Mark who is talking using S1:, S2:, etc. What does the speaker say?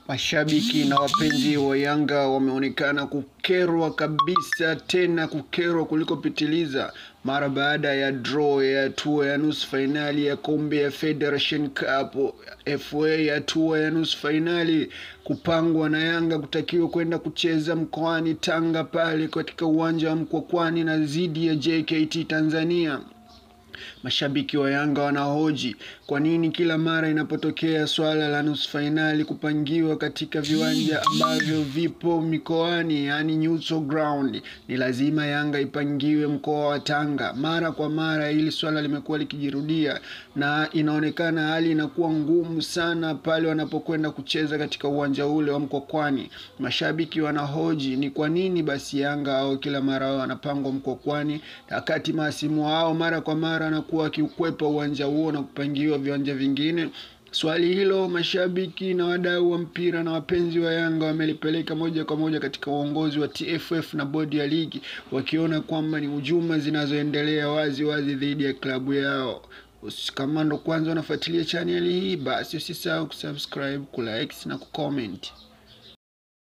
S1: Mashabiki na wapenzi wa Yanga wameonekana kukerwa kabisa, tena kukerwa kuliko pitiliza mara baada ya draw ya hatua ya nusu finali ya kombe ya Federation Cup FA ya hatua ya nusu finali kupangwa na Yanga kutakiwa kwenda kucheza mkoani Tanga pale katika uwanja wa Mkwakwani na dhidi ya JKT Tanzania. Mashabiki wa Yanga wanahoji kwa nini kila mara inapotokea swala la nusu finali kupangiwa katika viwanja ambavyo vipo mikoani, yani neutral ground, ni lazima Yanga ipangiwe mkoa wa Tanga. Mara kwa mara hili swala limekuwa likijirudia na inaonekana hali inakuwa ngumu sana pale wanapokwenda kucheza katika uwanja ule wa Mkwakwani. Mashabiki wanahoji ni kwa nini basi Yanga au kila mara wanapangwa Mkwakwani wakati masimu wao mara kwa mara anakuwa kiukwepa uwanja huo na kupangiwa viwanja vingine. Swali hilo mashabiki na wadau wa mpira na wapenzi wa Yanga wamelipeleka moja kwa moja katika uongozi wa TFF na bodi ya ligi, wakiona kwamba ni hujuma zinazoendelea wazi wazi dhidi ya klabu yao. Kama ndo kwanza unafuatilia channel hii, basi usisahau kusubscribe, kulike na kucomment.